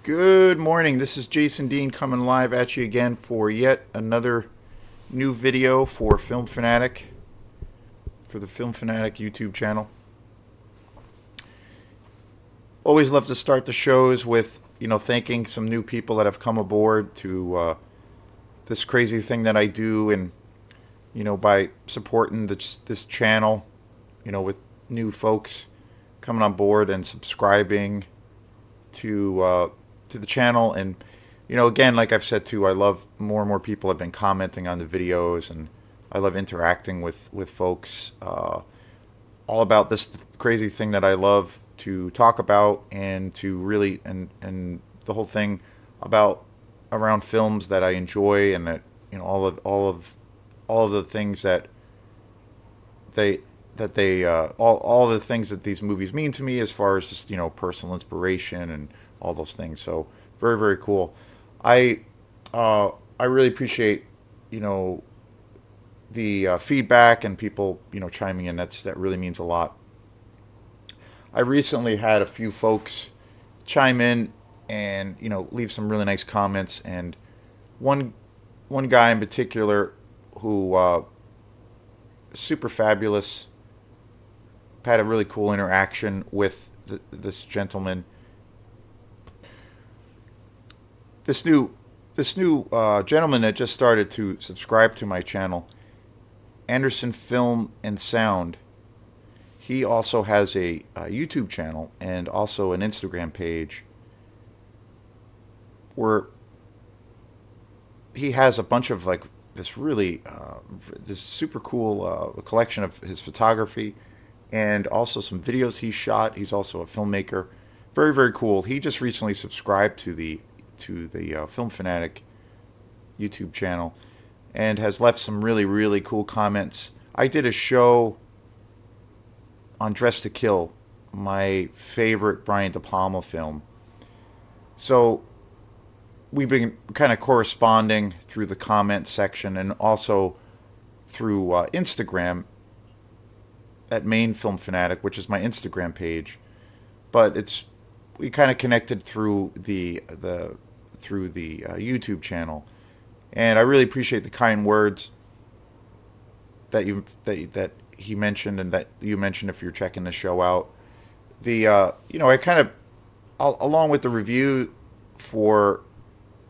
Good morning. This is Jason Dean coming live at you again for yet another new video for Film Fanatic, for the Film Fanatic YouTube channel. Always love to start the shows with, thanking some new people that have come aboard to this crazy thing that I do, and, by supporting this channel, with new folks coming on board and subscribing to the channel. And again, like I've said too, I love more and more people have been commenting on the videos, and I love interacting with folks all about this crazy thing that I love to talk about, and to really and the whole thing about around films that I enjoy, and that all of the things they all the things that these movies mean to me, as far as just personal inspiration and all those things. So very, very cool. I I really appreciate you know the feedback and people chiming in. That really means a lot. I recently had a few folks chime in and leave some really nice comments, and one one guy in particular who super fabulous, had a really cool interaction with this gentleman. This new gentleman that just started to subscribe to my channel, Anderson Film and Sound. He also has a YouTube channel and also an Instagram page where he has a bunch of like this really this super cool collection of his photography, and also some videos he shot. He's also a filmmaker. Very, very cool. He just recently subscribed to the Film Fanatic YouTube channel, and has left some really, really cool comments. I did a show on Dress to Kill, my favorite Brian De Palma film. So we've been kind of corresponding through the comment section, and also through Instagram at Main Film Fanatic, which is my Instagram page. But it's we kind of connected through the YouTube channel, and I really appreciate the kind words that he mentioned, and that you mentioned if you're checking the show out. I kind of, along with the review for,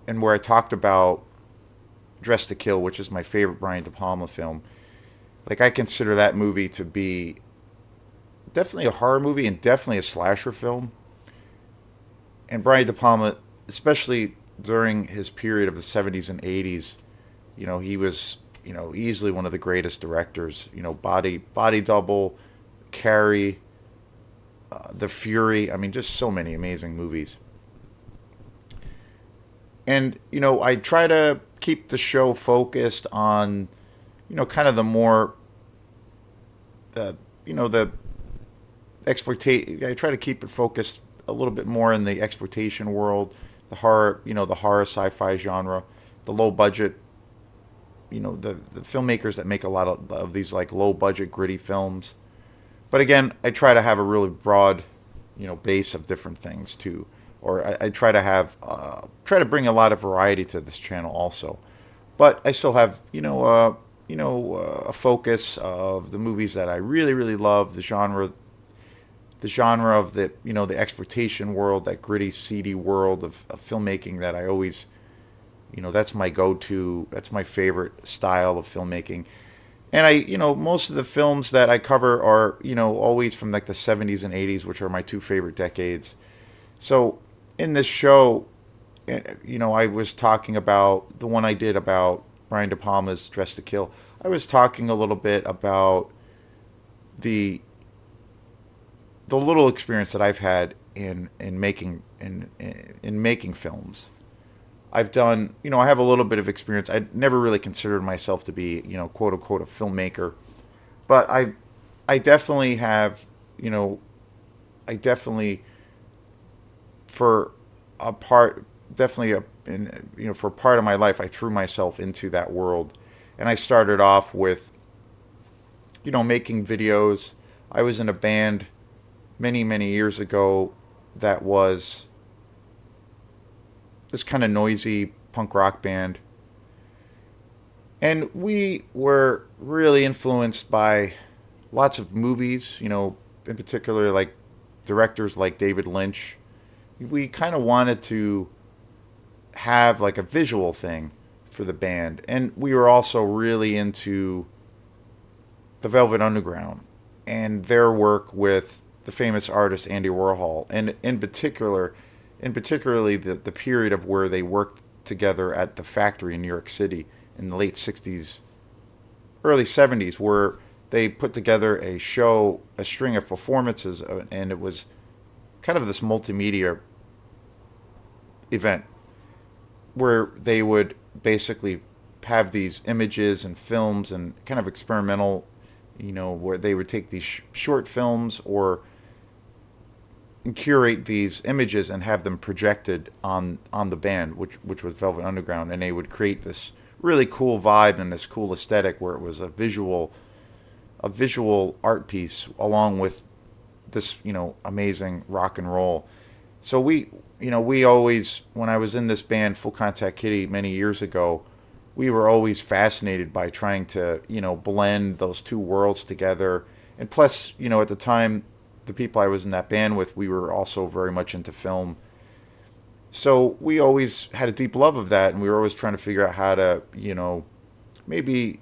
and where I talked about Dress to Kill, which is my favorite Brian De Palma film. Like, I consider that movie to be definitely a horror movie and definitely a slasher film. And Brian De Palma, especially during his period of the 70s and 80s, he was, easily one of the greatest directors. Body Double, Carrie, The Fury. I mean, just so many amazing movies. And, I try to keep the show focused on, kind of the more, the exploitation. I try to keep it focused a little bit more in the exploitation world, the horror sci-fi genre, the low budget, the filmmakers that make a lot of these like low budget gritty films. But again, I try to have a really broad, base of different things too, or I try to have try to bring a lot of variety to this channel also. But I still have a focus of the movies that I really, really love, the genre of the exploitation world, that gritty, seedy world of filmmaking that I always, that's my go-to. That's my favorite style of filmmaking. And most of the films that I cover are, always from like the 70s and 80s, which are my two favorite decades. So in this show, I was talking about the one I did about Brian De Palma's Dress to Kill. I was talking a little bit about the the little experience that I've had in making films. I've done, I have a little bit of experience. I never really considered myself to be, quote unquote, a filmmaker, but I definitely have, I definitely, for a part, definitely for a part of my life, I threw myself into that world, and I started off with, making videos. I was in a band many, many years ago that was this kind of noisy punk rock band. And we were really influenced by lots of movies, in particular, like directors like David Lynch. We kind of wanted to have like a visual thing for the band. And we were also really into the Velvet Underground and their work with the famous artist Andy Warhol, and in particularly the period of where they worked together at the factory in New York City in the late 60s, early 70s, where they put together a show, a string of performances, and it was kind of this multimedia event where they would basically have these images and films and kind of experimental, where they would take these short films or curate these images and have them projected on the band, which was Velvet Underground, and they would create this really cool vibe and this cool aesthetic where it was a visual art piece along with this amazing rock and roll. So we always, when I was in this band Full Contact Kitty many years ago, we were always fascinated by trying to blend those two worlds together. And plus, at the time, the people I was in that band with, we were also very much into film. So we always had a deep love of that, and we were always trying to figure out how to, maybe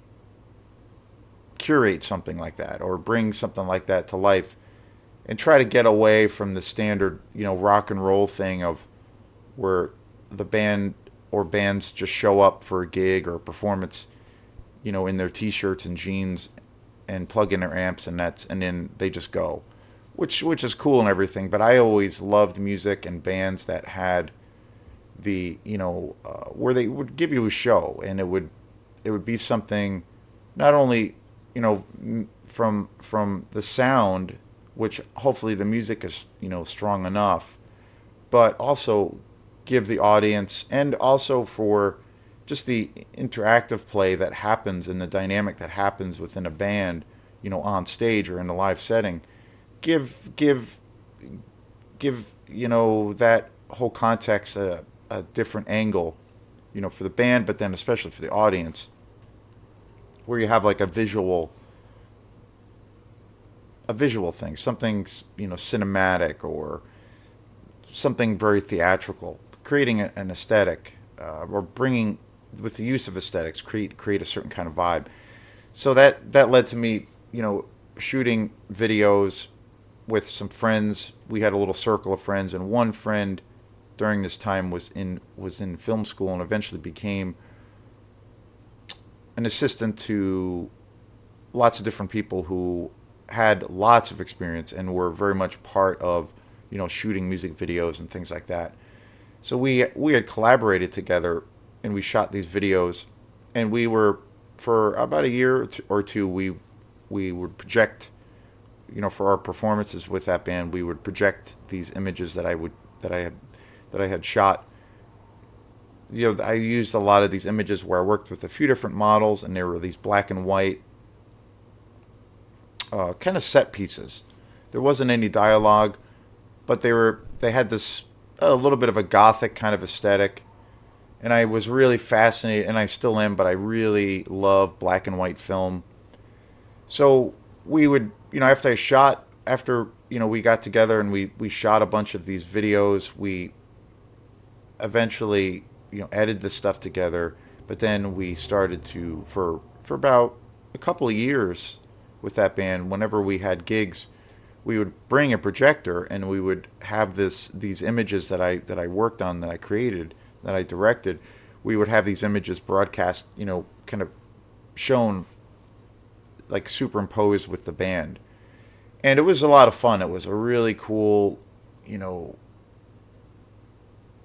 curate something like that or bring something like that to life and try to get away from the standard, rock and roll thing of where the band or bands just show up for a gig or a performance, in their t-shirts and jeans and plug in their amps and then they just go, which is cool and everything. But I always loved music and bands that had the, where they would give you a show, and it would be something not only, from the sound, which hopefully the music is, strong enough, but also give the audience, and also for just the interactive play that happens and the dynamic that happens within a band, on stage or in a live setting, give that whole context a different angle, for the band, but then especially for the audience, where you have like a visual thing, something cinematic or something very theatrical, creating an aesthetic, or bringing, with the use of aesthetics, create a certain kind of vibe. So that led to me, shooting videos with some friends. We had a little circle of friends, and one friend during this time was in film school and eventually became an assistant to lots of different people who had lots of experience and were very much part of shooting music videos and things like that. So we had collaborated together, and we shot these videos, and we were, for about a year or two, we would project, for our performances with that band, we would project these images that I had shot. I used a lot of these images where I worked with a few different models, and there were these black and white kind of set pieces. There wasn't any dialogue, but they had this a little bit of a gothic kind of aesthetic, and I was really fascinated, and I still am, but I really love black and white film. So we would, after we got together and we shot a bunch of these videos, we eventually edited this stuff together, but then we started to, for about a couple of years with that band, whenever we had gigs, we would bring a projector and we would have these images that I worked on, that I created, that I directed. We would have these images broadcast, kind of shown, like superimposed with the band. And it was a lot of fun. It was a really cool,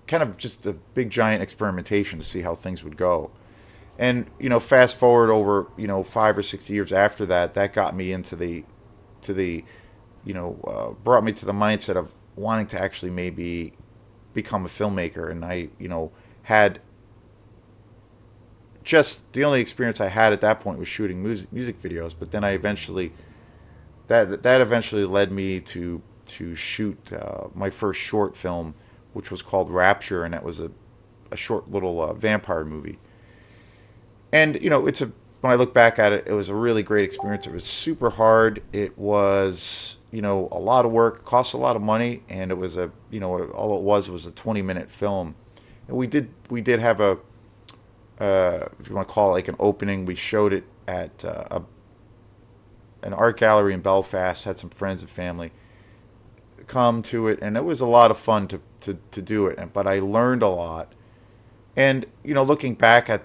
kind of just a big giant experimentation to see how things would go. And fast forward over 5 or 6 years after that, that got me into the brought me to the mindset of wanting to actually maybe become a filmmaker. And I had just, the only experience I had at that point was shooting music videos. But then I eventually, that eventually led me to shoot my first short film, which was called Rapture, and that was a short little vampire movie. And when I look back at it, it was a really great experience. It was super hard. It was a lot of work, cost a lot of money, and it was all it was a 20-minute film. And we did have a if you want to call it like an opening. We showed it at an art gallery in Belfast. Had some friends and family come to it, and it was a lot of fun to do it. But I learned a lot, and looking back at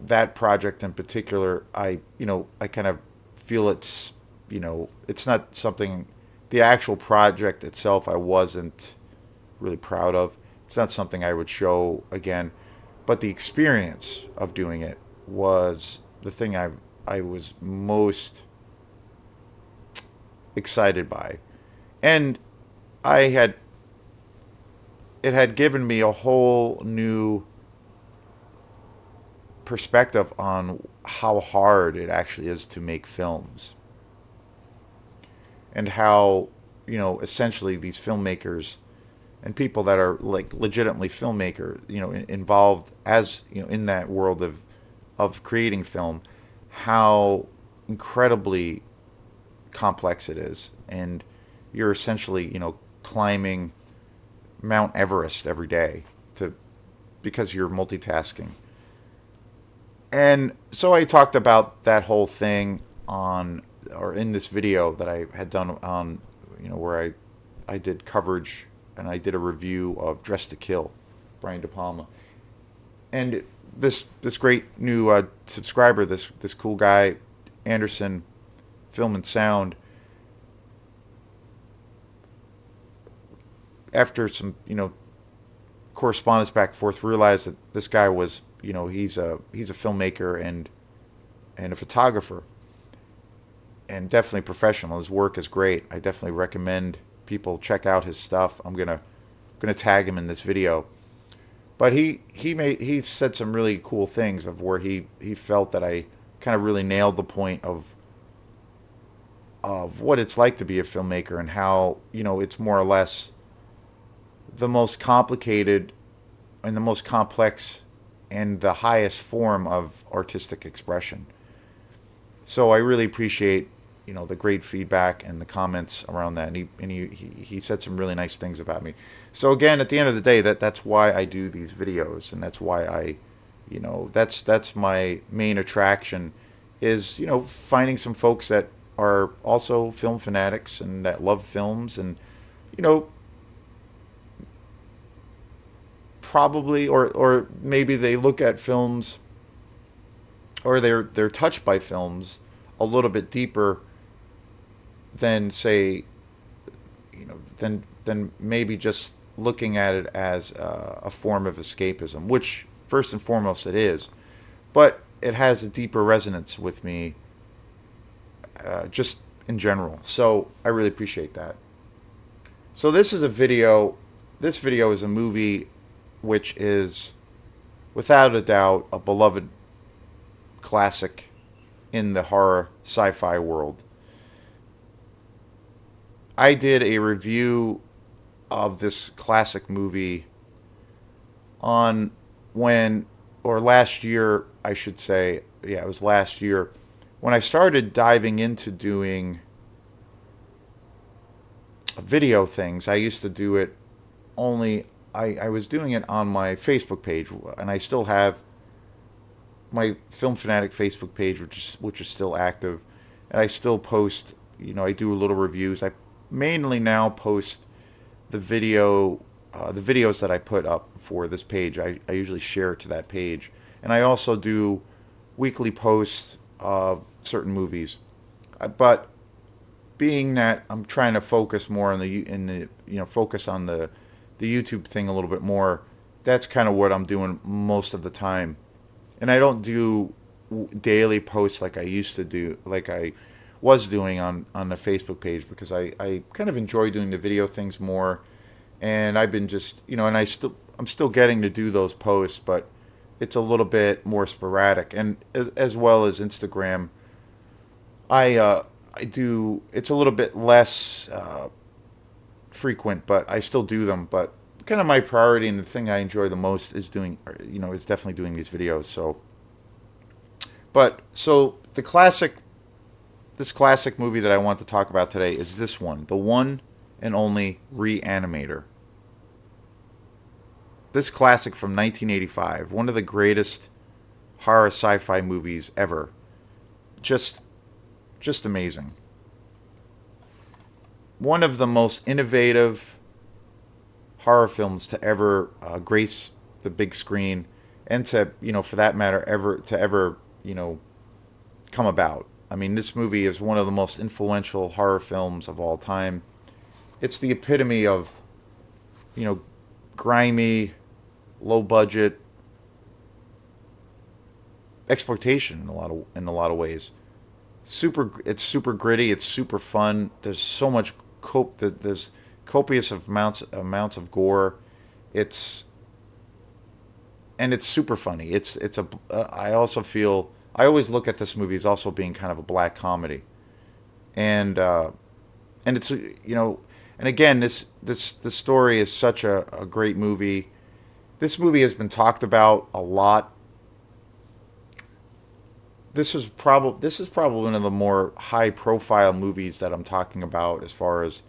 that project in particular, I kind of feel it's not something. The actual project itself, I wasn't really proud of. It's not something I would show again, but the experience of doing it was the thing I was most excited by, and I had it had given me a whole new perspective on how hard it actually is to make films, and how essentially these filmmakers and people that are like legitimately filmmaker involved as in that world of creating film, how incredibly complex it is, and you're essentially climbing Mount Everest every day to because you're multitasking. And so I talked about that whole thing on or in this video that I had done on where I did coverage, and I did a review of Dress to Kill, Brian De Palma. And this great new subscriber, this cool guy, Anderson Film and Sound, after some correspondence back and forth, realized that this guy was he's a filmmaker and a photographer, and definitely professional. His work is great. I definitely recommend people check out his stuff. I'm gonna tag him in this video. But he said some really cool things of where he felt that I kind of really nailed the point of what it's like to be a filmmaker, and how it's more or less the most complicated and the most complex and the highest form of artistic expression. So I really appreciate the great feedback and the comments around that, and he said some really nice things about me. So again, at the end of the day, that's why I do these videos, and that's why that's my main attraction, is finding some folks that are also film fanatics and that love films, and probably or maybe they look at films, or they're touched by films a little bit deeper than say than maybe just looking at it as a form of escapism, which first and foremost it is, but it has a deeper resonance with me, just in general. So I really appreciate that. So this is a video. This video is a movie which is, without a doubt, a beloved classic in the horror sci-fi world. I did a review of this classic movie on last year, I should say. Yeah, it was last year when I started diving into doing video things. I used to do it only, I was doing it on my Facebook page, and I still have my Film Fanatic Facebook page, which is still active, and I still post. I do little reviews. I mainly now post the videos that I put up for this page. I usually share it to that page, and I also do weekly posts of certain movies. But being that I'm trying to focus more on focus on the YouTube thing a little bit more, that's kind of what I'm doing most of the time. And I don't do daily posts like I used to do, like I was doing on the Facebook page, because I kind of enjoy doing the video things more. And I've been just, and I'm still getting to do those posts, but it's a little bit more sporadic. And as well as Instagram, I do, it's a little bit less frequent, but I still do them, but kind of my priority, and the thing I enjoy the most is doing, is definitely doing these videos. So, but so this classic movie that I want to talk about today is this one, the one and only Re-Animator. This classic from 1985, one of the greatest horror sci-fi movies ever. Just just amazing. One of the most innovative horror films to ever grace the big screen, and to, for that matter, ever come about. I mean, this movie is one of the most influential horror films of all time. It's the epitome of, you know, grimy, low budget exploitation in a lot of ways. It's super gritty. It's super fun. There's so much there's copious amounts of gore. It's and it's super funny. I also feel I always look at this movie as also being kind of a black comedy, and and it's and again, this story is such a great movie. This movie has been talked about a lot. This is probably one of the more high profile movies that I'm talking about, as far as,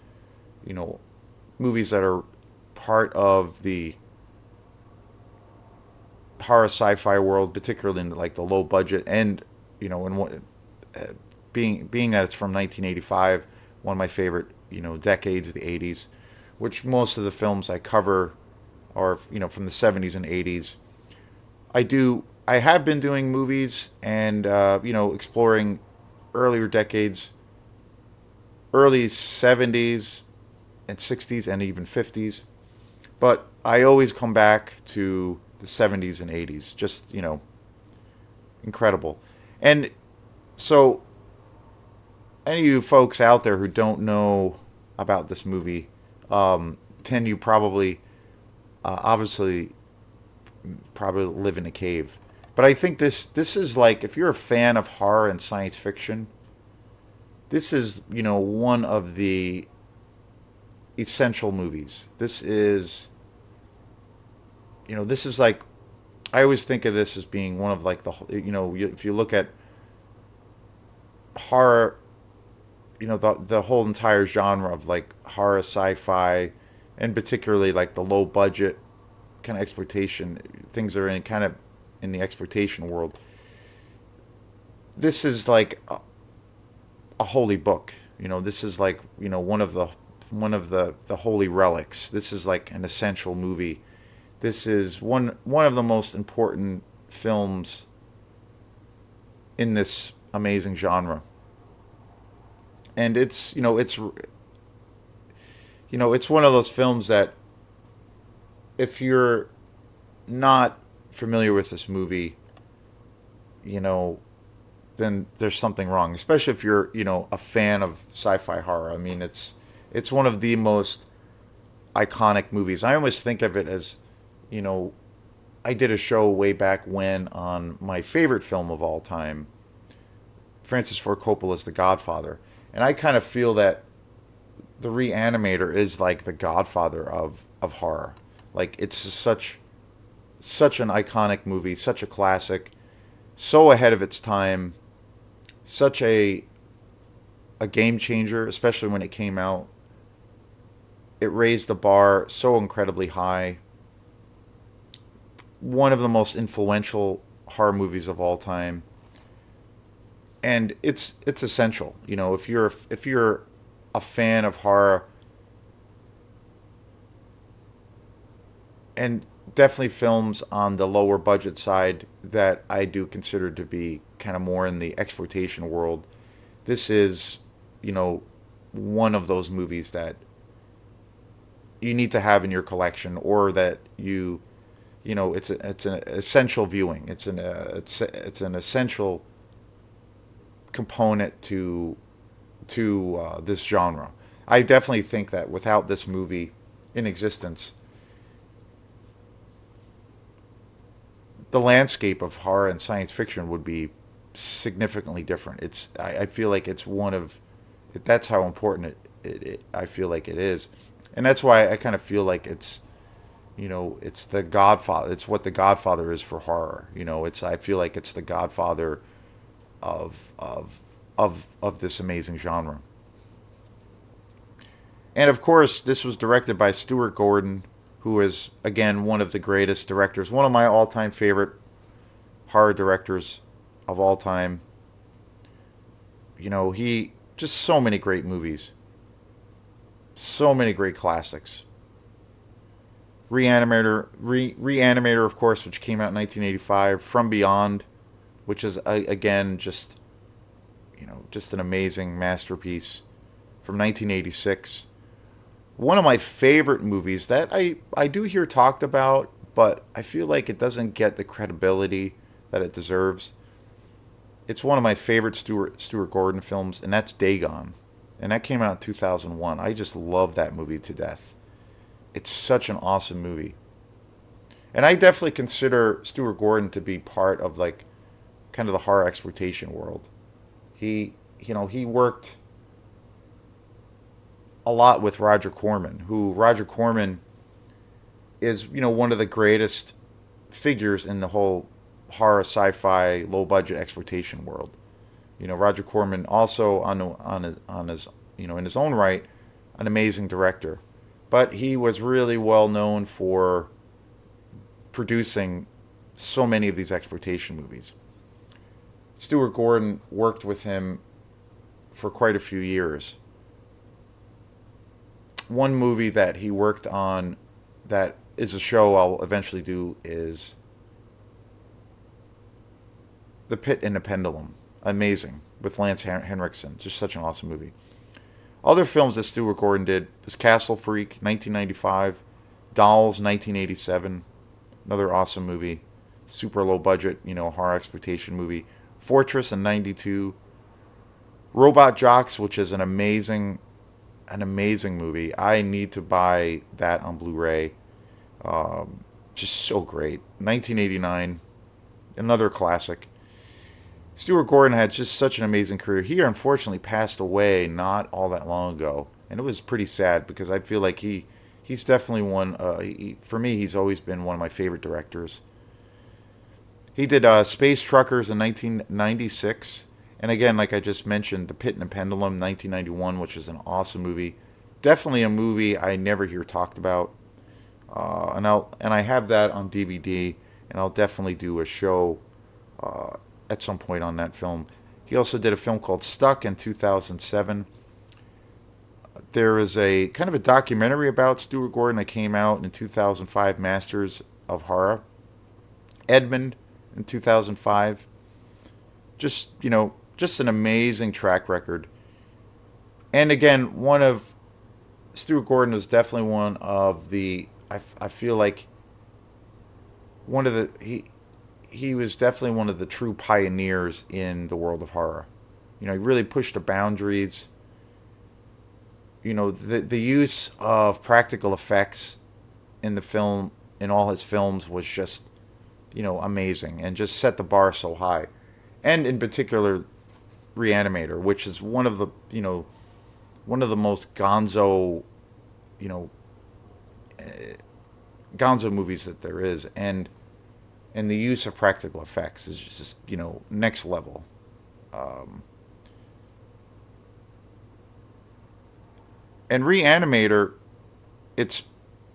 you know movies that are part of the horror sci-fi world, particularly in like the low budget, and and what uh, being that it's from 1985, one of my favorite decades, the 80s, which most of the films I cover are from the 70s and 80s. I have been doing movies, and exploring earlier decades, early 70s and 60s and even 50s, but I always come back to the 70s and 80s. Just, incredible. And so, any of you folks out there who don't know about this movie, then you obviously probably live in a cave. But I think this is like, if you're a fan of horror and science fiction, this is, one of the essential movies. This is like, I always think of this as being one of like if you look at horror, the whole entire genre of like horror sci-fi, and particularly like the low budget kind of exploitation things that are in kind of in the exploitation world. This is like a holy book. This is like, one of the holy relics. This is like an essential movie. This is one of the most important films in this amazing genre. And it's one of those films that, if you're not familiar with this movie, you know, then there's something wrong. Especially if you're, a fan of sci-fi horror. I mean, it's one of the most iconic movies. I almost think of it as, you know, I did a show way back when on my favorite film of all time, Francis Ford Coppola's The Godfather, and I kind of feel that the Re-Animator is like the Godfather of horror. Like, it's just such an iconic movie, such a classic, so ahead of its time, such a game changer, especially when it came out. It raised the bar so incredibly high. One of the most influential horror movies of all time, and it's essential. If you're a fan of horror, and definitely films on the lower budget side that I do consider to be kind of more in the exploitation world, this is, one of those movies that you need to have in your collection, or that it's an essential viewing. It's an essential component to this genre. I definitely think that without this movie in existence, the landscape of horror and science fiction would be significantly different. I feel like it's one of that's how important I feel like it is, and that's why I kind of feel like It's the Godfather. It's what the Godfather is for horror. It's I feel like it's the Godfather of this amazing genre. And of course, this was directed by Stuart Gordon, who is again one of the greatest directors, one of my all-time favorite horror directors of all time. He just so many great movies, so many great classics. Re-Animator, of course, which came out in 1985. From Beyond, which is again just an amazing masterpiece from 1986. One of my favorite movies that I do hear talked about, but I feel like it doesn't get the credibility that it deserves. It's one of my favorite Stuart Gordon films, and that's Dagon, and that came out in 2001. I just love that movie to death. It's such an awesome movie, and I definitely consider Stuart Gordon to be part of like kind of the horror exploitation world. He worked a lot with Roger Corman, who Roger Corman is one of the greatest figures in the whole horror, sci-fi, low budget exploitation world. Roger Corman also on his in his own right an amazing director, but he was really well known for producing so many of these exploitation movies. Stuart Gordon worked with him for quite a few years. One movie that he worked on that is a show I'll eventually do is The Pit and the Pendulum. Amazing. With Lance Henriksen. Just such an awesome movie. Other films that Stuart Gordon did was Castle Freak, 1995. Dolls, 1987. Another awesome movie. Super low budget, horror exploitation movie. Fortress in 92. Robot Jocks, which is an amazing movie. I need to buy that on Blu-ray. Just so great. 1989. Another classic. Stuart Gordon had just such an amazing career. He unfortunately passed away not all that long ago, and it was pretty sad because I feel like he's definitely one. For me, he's always been one of my favorite directors. He did Space Truckers in 1996, and again, like I just mentioned, The Pit and the Pendulum, 1991, which is an awesome movie. Definitely a movie I never hear talked about, and I have that on DVD, and I'll definitely do a show at some point on that film. He also did a film called Stuck in 2007. There is a kind of a documentary about Stuart Gordon that came out in 2005, Masters of Horror. Edmund in 2005. Just an amazing track record. And again, one of Stuart Gordon is definitely one of the I feel like one of the he was definitely one of the true pioneers in the world of horror. He really pushed the boundaries. The use of practical effects in the film, in all his films, was just, amazing and just set the bar so high. And in particular, Re-Animator, which is one of the, one of the most you know, gonzo movies that there is. And the use of practical effects is just, next level. And Re-Animator, it's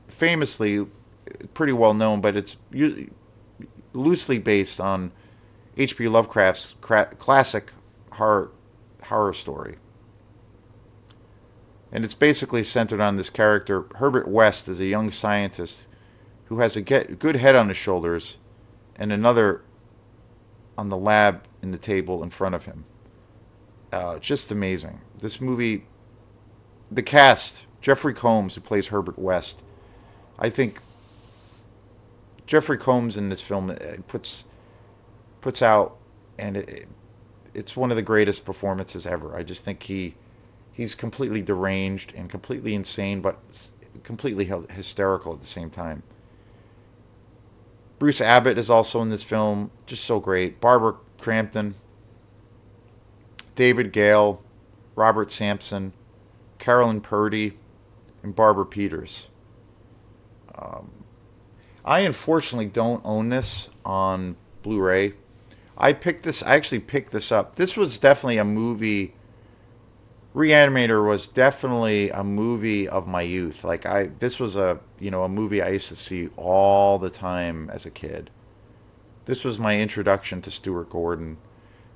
famously pretty well known, but it's loosely based on H.P. Lovecraft's classic horror story. And it's basically centered on this character. Herbert West is a young scientist who has a good head on his shoulders and another on the lab in the table in front of him. Just amazing. This movie, the cast, Jeffrey Combs, who plays Herbert West. I think Jeffrey Combs in this film puts out, and it's one of the greatest performances ever. I just think he's completely deranged and completely insane, but completely hysterical at the same time. Bruce Abbott is also in this film, just so great. Barbara Crampton, David Gale, Robert Sampson, Carolyn Purdy, and Barbara Peters. I unfortunately don't own this on Blu-ray. I actually picked this up. This was definitely a movie. Re-Animator was definitely a movie of my youth. This was a movie I used to see all the time as a kid. This was my introduction to Stuart Gordon.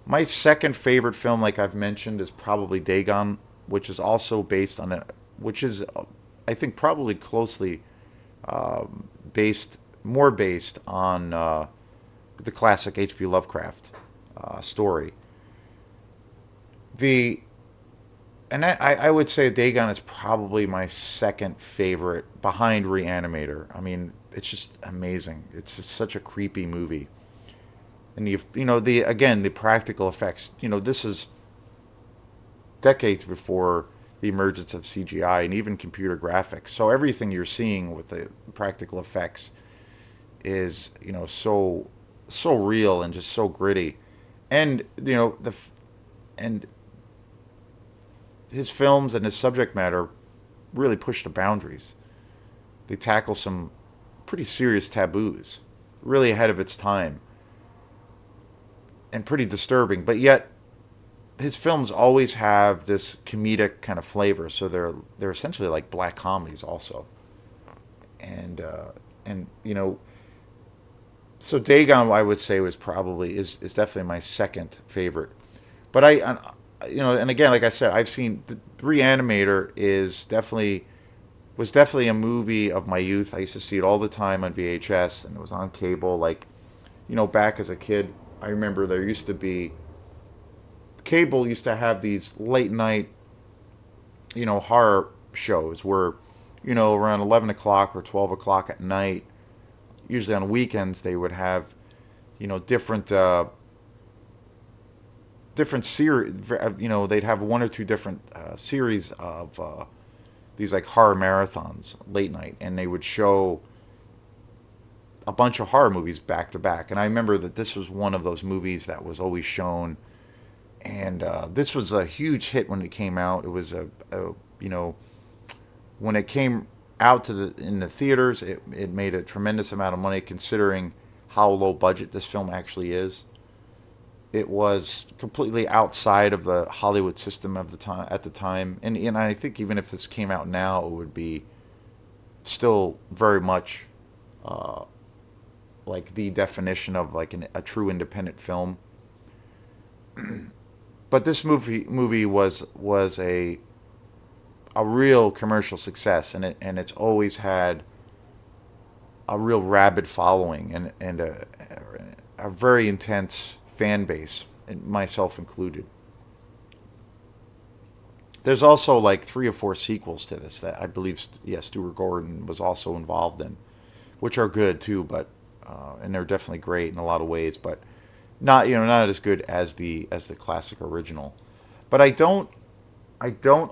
My second favorite film, like I've mentioned, is probably Dagon, which is also based on which is, I think, probably closely based, more based on the classic H.P. Lovecraft story. The and I would say Dagon is probably my second favorite behind Re-Animator. I mean, it's just amazing. It's just such a creepy movie, and the practical effects. This is decades before the emergence of CGI and even computer graphics. So everything you're seeing with the practical effects is so real and just so gritty, and and his films and his subject matter really push the boundaries. They tackle some pretty serious taboos, really ahead of its time, and pretty disturbing. But yet, his films always have this comedic kind of flavor. So they're essentially like black comedies, also. And so Dagon, I would say, is definitely my second favorite. But and again, like I said, I've seen the Re-Animator was definitely a movie of my youth. I used to see it all the time on VHS, and it was on cable. Back as a kid, I remember there used to be cable used to have these late night, horror shows where, around 11 o'clock or 12 o'clock at night, usually on weekends, they would have, different series. They'd have one or two different series of these like horror marathons late night, and they would show a bunch of horror movies back to back. And I remember that this was one of those movies that was always shown, and this was a huge hit when it came out. It was when it came out in the theaters, it made a tremendous amount of money considering how low budget this film actually is. It was completely outside of the Hollywood system of the time at the time, and I think even if this came out now, it would be still very much like the definition of like a true independent film. But this movie was a real commercial success, and it's always had a real rabid following and a very intense fan base, and myself included. There's also like three or four sequels to this that I believe, Stuart Gordon was also involved in, which are good too, but and they're definitely great in a lot of ways, but not as good as the classic original. But I don't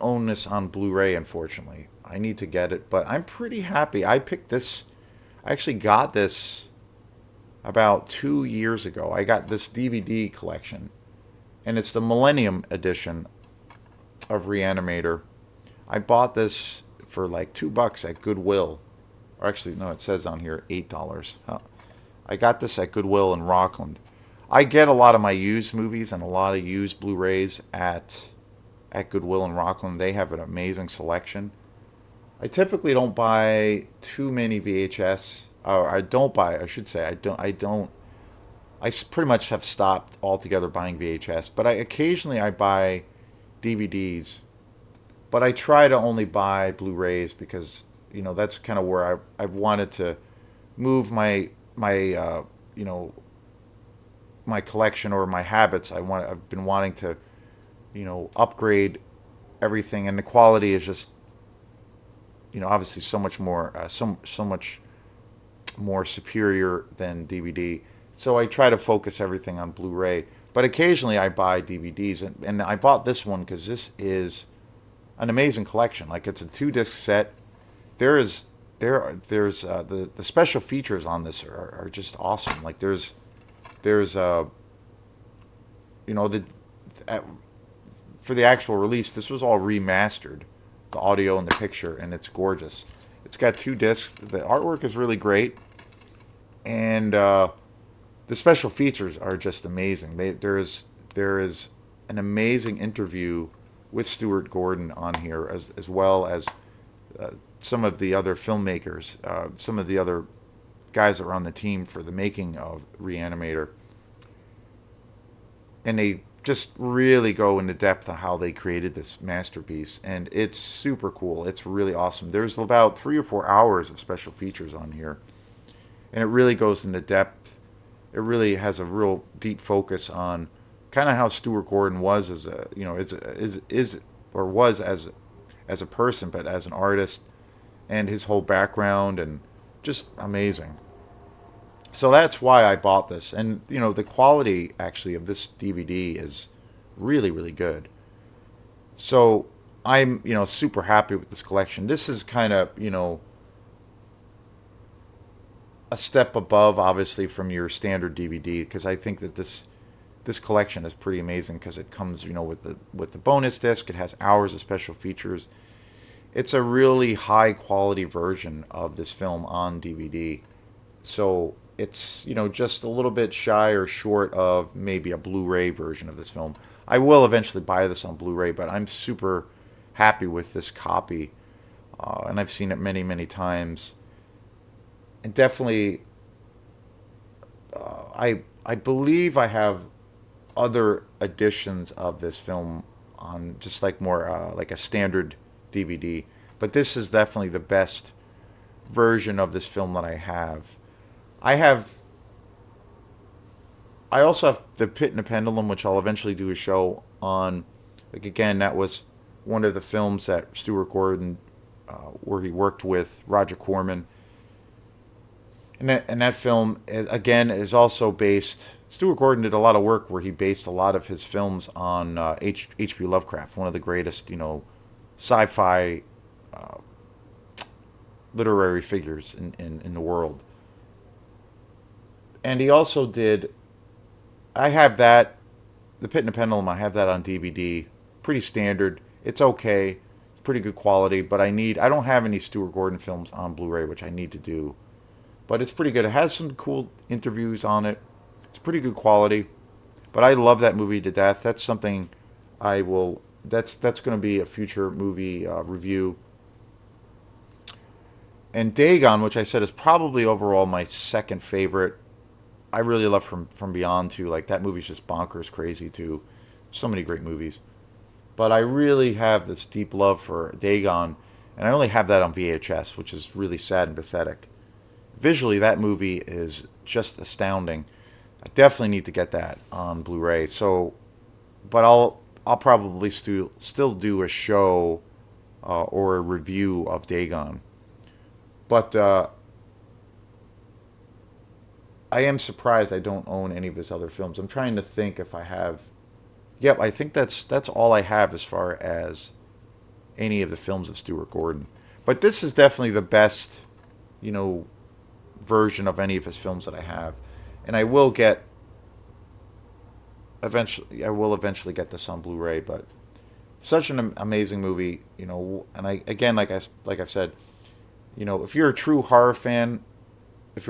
own this on Blu-ray, unfortunately. I need to get it, but I'm pretty happy. I picked this. I actually got this about 2 years ago. I got this DVD collection, and it's the Millennium Edition of Re-Animator. I bought this for like $2 at Goodwill, or actually, no, it says on here $8. Huh. I got this at Goodwill in Rockland. I get a lot of my used movies and a lot of used Blu-rays at Goodwill in Rockland. They have an amazing selection. I typically don't buy too many VHS. Or I don't buy. I should say I don't. Pretty much have stopped altogether buying VHS. But I buy DVDs. But I try to only buy Blu-rays because that's kind of where I've wanted to move my collection or my habits. I've been wanting to upgrade everything, and the quality is just obviously so much more so much more superior than DVD. So I try to focus everything on Blu-ray, but occasionally I buy DVDs, and I bought this one because this is an amazing collection. Like, it's a 2 disc set. There's the special features on this are just awesome. Like there's the for the actual release, this was all remastered, the audio and the picture, and it's gorgeous. It's got 2 discs. The artwork is really great. and the special features are just amazing. There is an amazing interview with Stuart Gordon on here, as well as some of the other filmmakers, some of the other guys that were on the team for the making of Re-Animator, and they just really go into depth on how they created this masterpiece, and it's super cool. It's really awesome. There's about 3 or 4 hours of special features on here, and it really goes into depth. It really has a real deep focus on kind of how Stuart Gordon was as a is or was as a person, but as an artist, and his whole background, and just amazing. So that's why I bought this, and the quality actually of this DVD is really really good. So I'm super happy with this collection. This is kind of a step above, obviously, from your standard DVD, because I think that this collection is pretty amazing because it comes with the bonus disc. It has hours of special features. It's a really high quality version of this film on DVD. So it's just a little bit shy or short of maybe a Blu-ray version of this film. I will eventually buy this on Blu-ray, but I'm super happy with this copy, and I've seen it many many times. And definitely, I believe I have other editions of this film on just like more like a standard DVD, but this is definitely the best version of this film that I have. I have. I also have the Pit and the Pendulum, which I'll eventually do a show on. Like again, that was one of the films that Stuart Gordon, where he worked with Roger Corman, and that film again is also based. Stuart Gordon did a lot of work where he based a lot of his films on H.P. Lovecraft, one of the greatest sci-fi literary figures in the world. And he also did. I have that, the Pit and the Pendulum. I have that on DVD. Pretty standard. It's okay. It's pretty good quality. But I don't have any Stuart Gordon films on Blu-ray, which I need to do. But it's pretty good. It has some cool interviews on it. It's pretty good quality. But I love that movie to death. That's something I will. That's going to be a future movie review. And Dagon, which I said is probably overall my second favorite. I really love From Beyond too. Like that movie's just bonkers crazy too. So many great movies. But I really have this deep love for Dagon, and I only have that on VHS, which is really sad and pathetic. Visually, that movie is just astounding. I definitely need to get that on Blu-ray. So, but I'll probably still do a show or a review of Dagon. But I am surprised I don't own any of his other films. I'm trying to think if I have. Yep, I think that's all I have as far as any of the films of Stuart Gordon. But this is definitely the best, you know, version of any of his films that I have, and I will get eventually. I will eventually get this on Blu-ray. But such an amazing movie, you know. And I again, like I've said, you know, if you're a true horror fan, if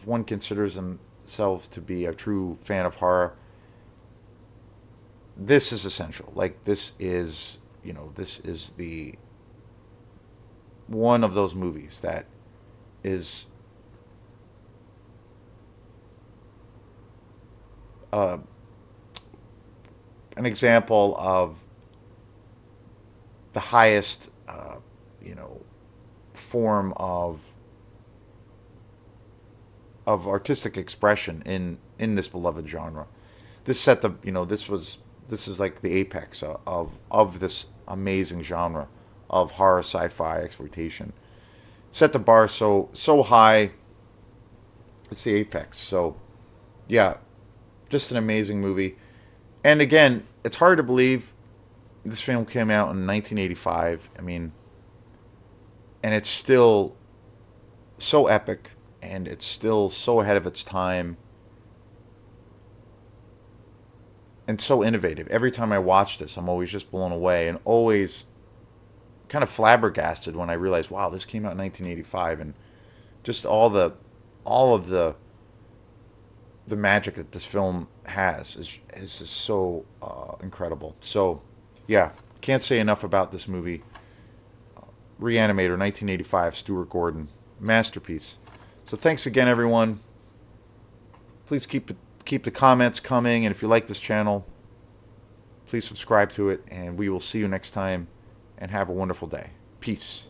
one considers himself to be a true fan of horror, this is essential. Like this is the one of those movies that is uh, an example of the highest, you know, form of artistic expression in this beloved genre. This set the you know this is like the apex of this amazing genre of horror sci-fi exploitation. Set the bar so high. It's the apex. So yeah, just an amazing movie. And again, it's hard to believe this film came out in 1985. I mean, and it's still so epic, and it's still so ahead of its time, and so innovative. Every time I watch this, I'm always just blown away, and always kind of flabbergasted when I realize, wow, this came out in 1985, and just all the all of the magic that this film has is just so incredible. So, yeah, can't say enough about this movie. Re-Animator, 1985, Stuart Gordon, masterpiece. So thanks again, everyone. Please keep the comments coming, and if you like this channel, please subscribe to it, and we will see you next time, and have a wonderful day. Peace.